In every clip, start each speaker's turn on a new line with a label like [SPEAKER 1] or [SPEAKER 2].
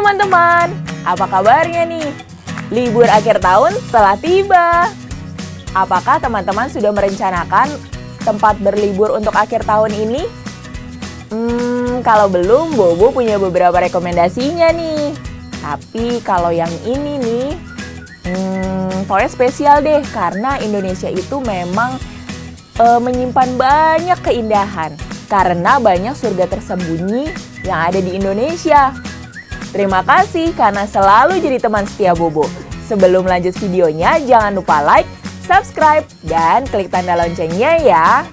[SPEAKER 1] teman-teman, apa kabarnya nih? Libur akhir tahun telah tiba. Apakah teman-teman sudah merencanakan tempat berlibur untuk akhir tahun ini? Kalau belum, Bobo punya beberapa rekomendasinya nih. Tapi kalau yang ini nih, pokoknya spesial deh, karena Indonesia itu memang menyimpan banyak keindahan. Karena banyak surga tersembunyi yang ada di Indonesia. Terima kasih karena selalu jadi teman setia Bobo. Sebelum lanjut videonya, jangan lupa like, subscribe, dan klik tanda loncengnya ya.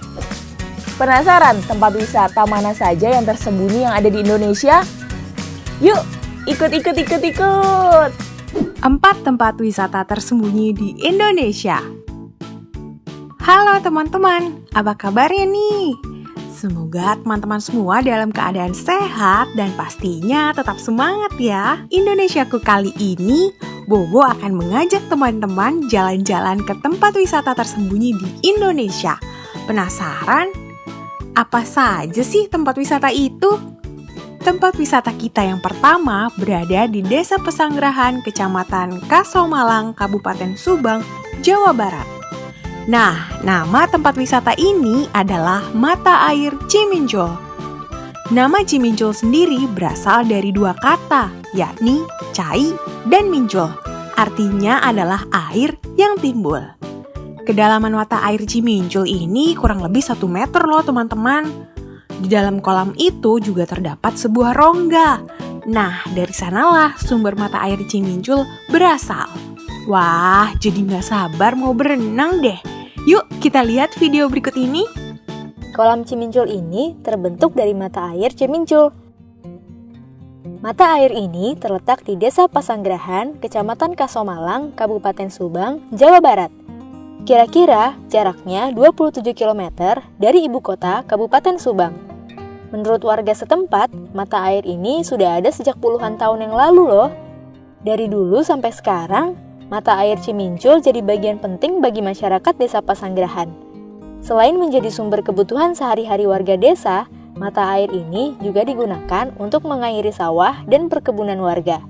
[SPEAKER 1] Penasaran tempat wisata mana saja yang tersembunyi yang ada di Indonesia? Yuk, ikut!
[SPEAKER 2] 4 tempat wisata tersembunyi di Indonesia. Halo teman-teman, apa kabarnya nih? Semoga teman-teman semua dalam keadaan sehat dan pastinya tetap semangat ya. Indonesiaku kali ini, Bobo akan mengajak teman-teman jalan-jalan ke tempat wisata tersembunyi di Indonesia. Penasaran? Apa saja sih tempat wisata itu? Tempat wisata kita yang pertama berada di Desa Pesanggerahan, Kecamatan Kasomalang, Kabupaten Subang, Jawa Barat. Nah, nama tempat wisata ini adalah Mata Air Cimincul. Nama Cimincul sendiri berasal dari 2 kata, yakni cai dan mincul. Artinya adalah air yang timbul. Kedalaman mata air Cimincul ini kurang lebih 1 meter loh teman-teman. Di dalam kolam itu juga terdapat sebuah rongga. Nah, dari sanalah sumber mata air Cimincul berasal. Wah, jadi gak sabar mau berenang deh. Yuk kita lihat video berikut ini.
[SPEAKER 3] Kolam Cimincul ini terbentuk dari mata air Cimincul. Mata air ini terletak di Desa Pesanggerahan, Kecamatan Kasomalang, Kabupaten Subang, Jawa Barat. Kira-kira jaraknya 27 km dari ibu kota Kabupaten Subang. Menurut warga setempat, mata air ini sudah ada sejak puluhan tahun yang lalu loh. Dari dulu sampai sekarang, mata air Cimincul jadi bagian penting bagi masyarakat Desa Pesanggerahan. Selain menjadi sumber kebutuhan sehari-hari warga desa, mata air ini juga digunakan untuk mengairi sawah dan perkebunan warga.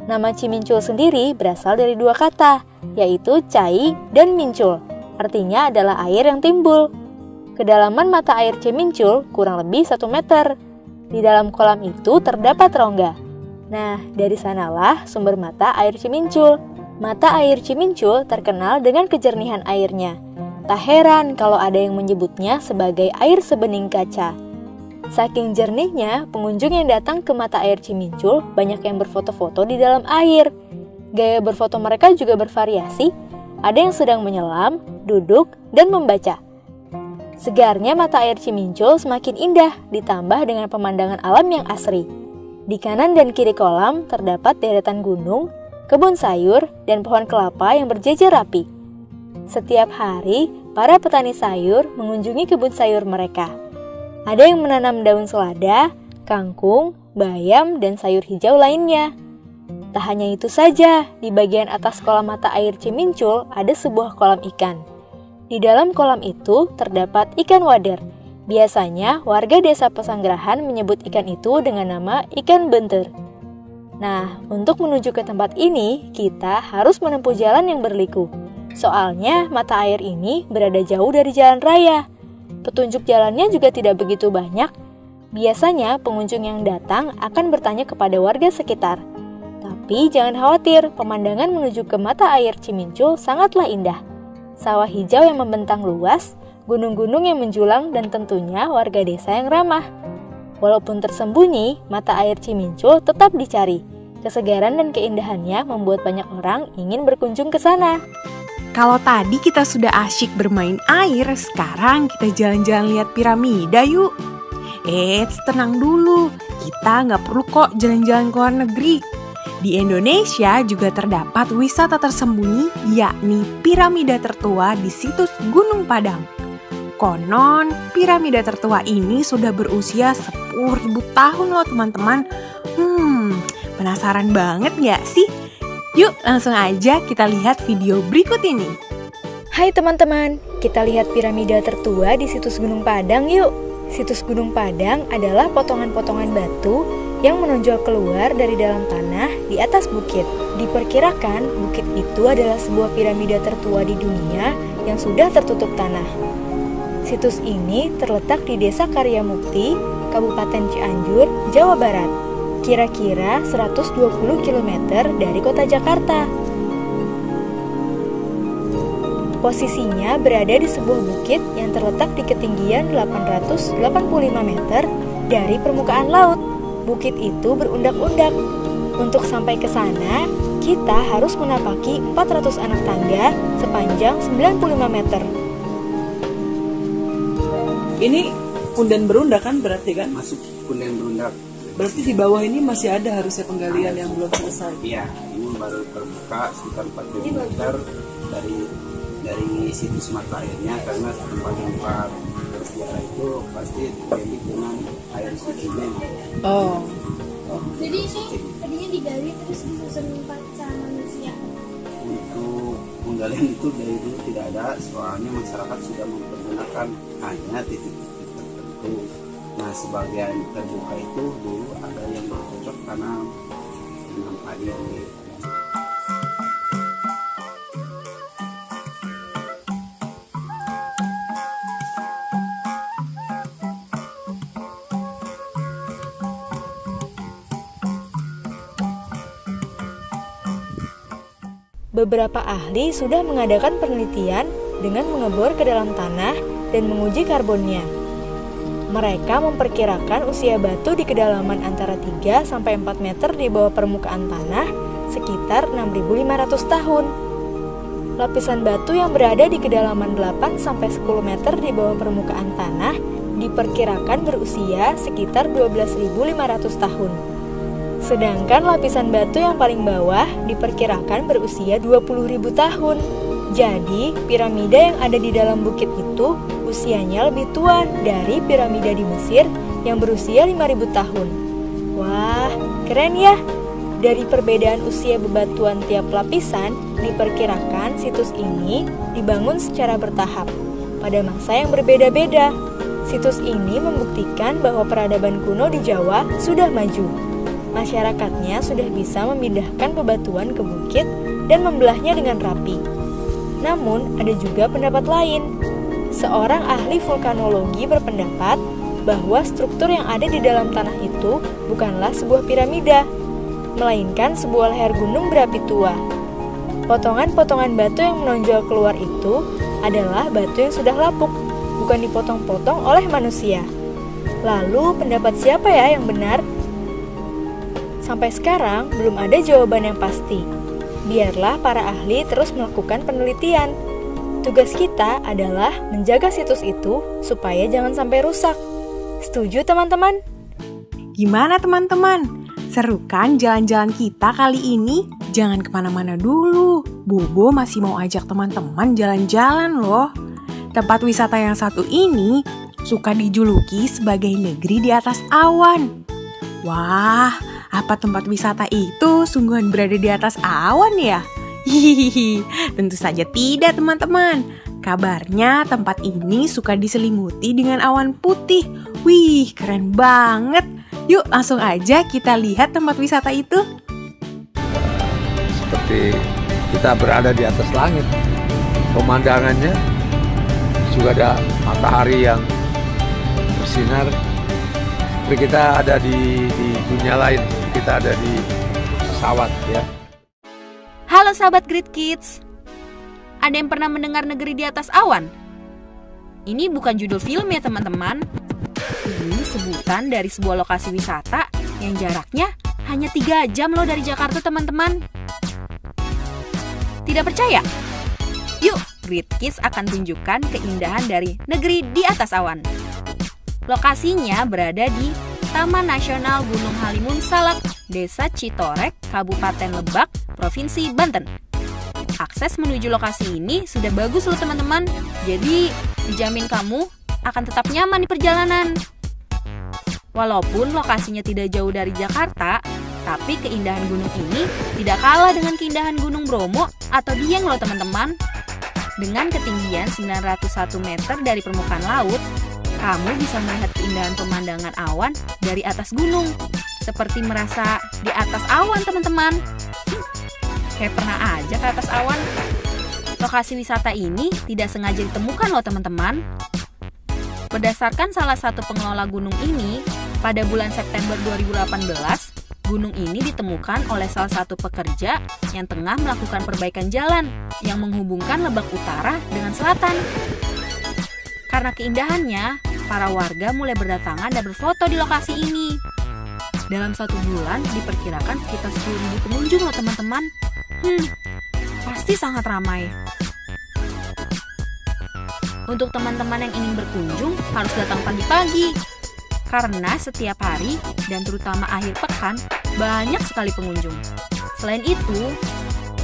[SPEAKER 3] Nama Cimincul sendiri berasal dari 2 kata, yaitu cai dan mincul. Artinya adalah air yang timbul. Kedalaman mata air Cimincul kurang lebih 1 meter. Di dalam kolam itu terdapat rongga. Nah, dari sanalah sumber mata air Cimincul. Mata air Cimincul terkenal dengan kejernihan airnya. Tak heran kalau ada yang menyebutnya sebagai air sebening kaca. Saking jernihnya, pengunjung yang datang ke mata air Cimincul banyak yang berfoto-foto di dalam air. Gaya berfoto mereka juga bervariasi. Ada yang sedang menyelam, duduk, dan membaca. Segarnya mata air Cimincul semakin indah, ditambah dengan pemandangan alam yang asri. Di kanan dan kiri kolam terdapat deretan gunung, kebun sayur, dan pohon kelapa yang berjejer rapi. Setiap hari, para petani sayur mengunjungi kebun sayur mereka. Ada yang menanam daun selada, kangkung, bayam, dan sayur hijau lainnya. Tak hanya itu saja, di bagian atas kolam mata air Cimincul ada sebuah kolam ikan. Di dalam kolam itu terdapat ikan wader. Biasanya, warga Desa Pesanggerahan menyebut ikan itu dengan nama ikan bentur. Nah, untuk menuju ke tempat ini, kita harus menempuh jalan yang berliku. Soalnya, mata air ini berada jauh dari jalan raya. Petunjuk jalannya juga tidak begitu banyak. Biasanya, pengunjung yang datang akan bertanya kepada warga sekitar. Tapi jangan khawatir, pemandangan menuju ke mata air Cimincul sangatlah indah. Sawah hijau yang membentang luas, gunung-gunung yang menjulang, dan tentunya warga desa yang ramah. Walaupun tersembunyi, mata air Cimincul tetap dicari. Kesegaran dan keindahannya membuat banyak orang ingin berkunjung ke sana.
[SPEAKER 2] Kalau tadi kita sudah asyik bermain air, sekarang kita jalan-jalan lihat piramida yuk. Tenang dulu, kita nggak perlu kok jalan-jalan ke luar negeri. Di Indonesia juga terdapat wisata tersembunyi, yakni piramida tertua di situs Gunung Padang. Konon, piramida tertua ini sudah berusia 10.000 tahun loh teman-teman. Penasaran banget gak sih? Yuk langsung aja kita lihat video berikut ini.
[SPEAKER 3] Hai teman-teman, kita lihat piramida tertua di situs Gunung Padang yuk. Situs Gunung Padang adalah potongan-potongan batu yang menonjol keluar dari dalam tanah di atas bukit. Diperkirakan bukit itu adalah sebuah piramida tertua di dunia yang sudah tertutup tanah. Situs ini terletak di Desa Karyamukti, Kabupaten Cianjur, Jawa Barat, kira-kira 120 km dari kota Jakarta. Posisinya berada di sebuah bukit yang terletak di ketinggian 885 meter dari permukaan laut. Bukit itu berundak-undak. Untuk sampai ke sana, kita harus menapaki 400 anak tangga sepanjang 95 meter.
[SPEAKER 4] Ini punden berundak kan berarti kan?
[SPEAKER 5] Masuk punden berundak.
[SPEAKER 4] Berarti di bawah ini masih ada harusnya penggalian yang belum selesai.
[SPEAKER 5] Iya, ini baru terbuka sekitar 40 meter dari situs mata airnya, karena tempat bersejarah itu pasti identik dengan air sucinya.
[SPEAKER 4] Oh.
[SPEAKER 6] Jadi ini tadinya digali terus disusun sama manusia.
[SPEAKER 5] Untuk penggalian itu dari dulu tidak ada, soalnya masyarakat sudah mempergunakan hanya titik-titik tertentu. Nah, sebagian terbuka itu dulu ada yang bercocok tanam padi di
[SPEAKER 3] Beberapa ahli sudah mengadakan penelitian dengan mengebor ke dalam tanah dan menguji karbonnya. Mereka memperkirakan usia batu di kedalaman antara 3 sampai 4 meter di bawah permukaan tanah sekitar 6.500 tahun. Lapisan batu yang berada di kedalaman 8 sampai 10 meter di bawah permukaan tanah diperkirakan berusia sekitar 12.500 tahun. Sedangkan lapisan batu yang paling bawah diperkirakan berusia 20.000 tahun. Jadi, piramida yang ada di dalam bukit itu usianya lebih tua dari piramida di Mesir yang berusia 5.000 tahun. Wah, keren ya! Dari perbedaan usia bebatuan tiap lapisan, diperkirakan situs ini dibangun secara bertahap pada masa yang berbeda-beda. Situs ini membuktikan bahwa peradaban kuno di Jawa sudah maju. Masyarakatnya sudah bisa memindahkan bebatuan ke bukit dan membelahnya dengan rapi. Namun, ada juga pendapat lain. Seorang ahli vulkanologi berpendapat bahwa struktur yang ada di dalam tanah itu bukanlah sebuah piramida, melainkan sebuah leher gunung berapi tua. Potongan-potongan batu yang menonjol keluar itu adalah batu yang sudah lapuk, bukan dipotong-potong oleh manusia. Lalu, pendapat siapa ya yang benar? Sampai sekarang belum ada jawaban yang pasti. Biarlah para ahli terus melakukan penelitian. Tugas kita adalah menjaga situs itu supaya jangan sampai rusak. Setuju teman-teman?
[SPEAKER 2] Gimana teman-teman? Seru kan jalan-jalan kita kali ini? Jangan kemana-mana dulu. Bobo masih mau ajak teman-teman jalan-jalan loh. Tempat wisata yang satu ini suka dijuluki sebagai negeri di atas awan. Wah, apa tempat wisata itu sungguhan berada di atas awan ya? Hihihi, tentu saja tidak teman-teman. Kabarnya tempat ini suka diselimuti dengan awan putih. Wih, keren banget. Yuk langsung aja kita lihat tempat wisata itu.
[SPEAKER 7] Seperti kita berada di atas langit. Pemandangannya juga ada matahari yang bersinar. Seperti kita ada di dunia lain, kita ada di pesawat ya.
[SPEAKER 8] Halo sahabat Great Kids. Ada yang pernah mendengar negeri di atas awan? Ini bukan judul film ya teman-teman. Ini sebutan dari sebuah lokasi wisata yang jaraknya hanya 3 jam loh dari Jakarta teman-teman. Tidak percaya? Yuk, Great Kids akan tunjukkan keindahan dari negeri di atas awan. Lokasinya berada di Taman Nasional Gunung Halimun Salak, Desa Citorek, Kabupaten Lebak, Provinsi Banten. Akses menuju lokasi ini sudah bagus loh teman-teman. Jadi dijamin kamu akan tetap nyaman di perjalanan. Walaupun lokasinya tidak jauh dari Jakarta, tapi keindahan gunung ini tidak kalah dengan keindahan Gunung Bromo atau Dieng loh teman-teman. Dengan ketinggian 901 meter dari permukaan laut, kamu bisa melihat keindahan pemandangan awan dari atas gunung. seperti merasa di atas awan teman-teman. Kayak pernah aja ke atas awan. Lokasi wisata ini tidak sengaja ditemukan loh teman-teman. Berdasarkan salah satu pengelola gunung ini, pada bulan September 2018, gunung ini ditemukan oleh salah satu pekerja yang tengah melakukan perbaikan jalan yang menghubungkan Lebak Utara dengan selatan. Karena keindahannya, para warga mulai berdatangan dan berfoto di lokasi ini. Dalam 1 bulan diperkirakan sekitar 10.000 pengunjung loh teman-teman. Pasti sangat ramai. Untuk teman-teman yang ingin berkunjung harus datang pagi-pagi. Karena setiap hari dan terutama akhir pekan banyak sekali pengunjung. Selain itu,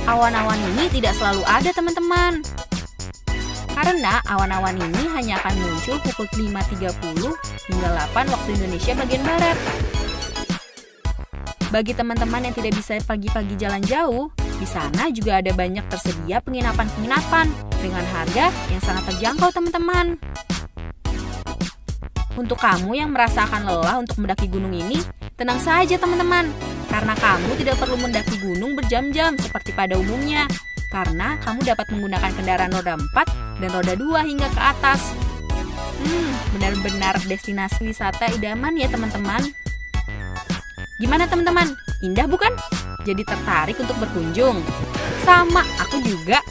[SPEAKER 8] awan-awan ini tidak selalu ada teman-teman. Karena awan-awan ini hanya akan muncul pukul 5.30 hingga 8 waktu Indonesia bagian Barat. Bagi teman-teman yang tidak bisa pagi-pagi jalan jauh, di sana juga ada banyak tersedia penginapan-penginapan dengan harga yang sangat terjangkau teman-teman. Untuk kamu yang merasakan lelah untuk mendaki gunung ini, tenang saja teman-teman, karena kamu tidak perlu mendaki gunung berjam-jam seperti pada umumnya, karena kamu dapat menggunakan kendaraan roda 4 dan roda 2 hingga ke atas. Benar-benar destinasi wisata idaman ya teman-teman. Gimana teman-teman? Indah bukan? Jadi tertarik untuk berkunjung? Sama, aku juga.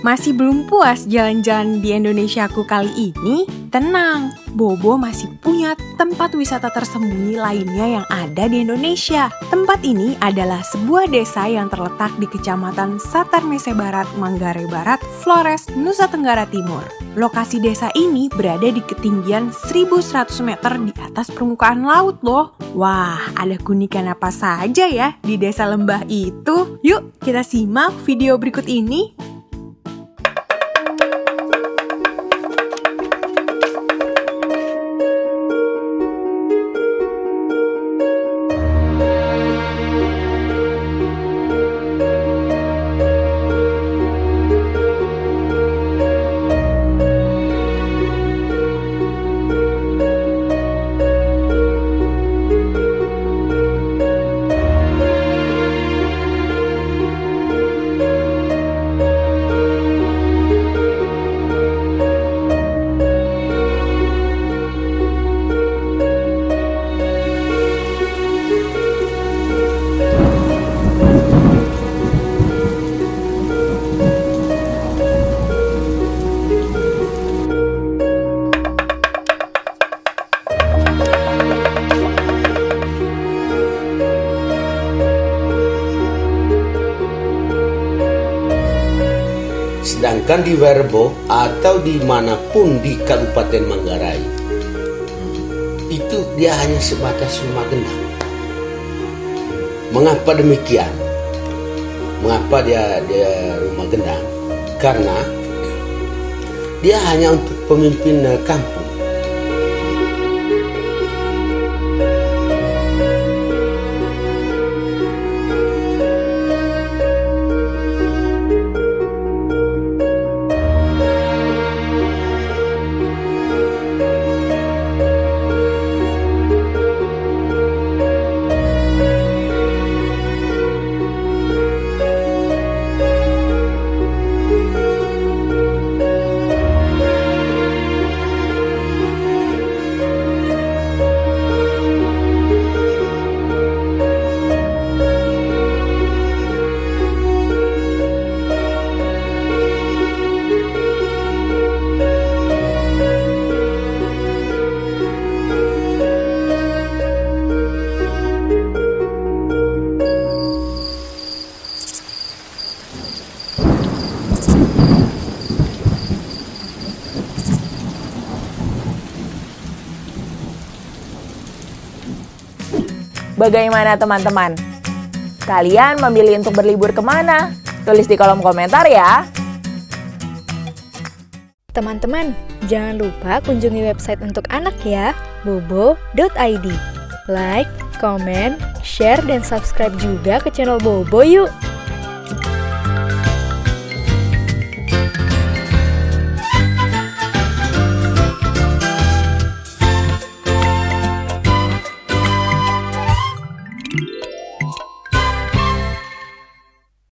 [SPEAKER 2] Masih belum puas jalan-jalan di Indonesiaku kali ini? Tenang, Bobo masih punya tempat wisata tersembunyi lainnya yang ada di Indonesia. Tempat ini adalah sebuah desa yang terletak di Kecamatan Satarmese Barat, Manggarai Barat, Flores, Nusa Tenggara Timur. Lokasi desa ini berada di ketinggian 1.100 meter di atas permukaan laut loh. Wah, ada keunikan apa saja ya di desa lembah itu? Yuk, kita simak video berikut ini.
[SPEAKER 9] Sedangkan di Werbo atau dimanapun di Kabupaten Manggarai, itu dia hanya sebatas rumah gendang. Mengapa demikian? Mengapa dia rumah gendang? Karena dia hanya untuk pemimpin kampung.
[SPEAKER 1] Bagaimana teman-teman? Kalian memilih untuk berlibur kemana? Tulis di kolom komentar ya.
[SPEAKER 3] Teman-teman, jangan lupa kunjungi website untuk anak ya, bobo.id. Like, comment, share, dan subscribe juga ke channel Bobo yuk!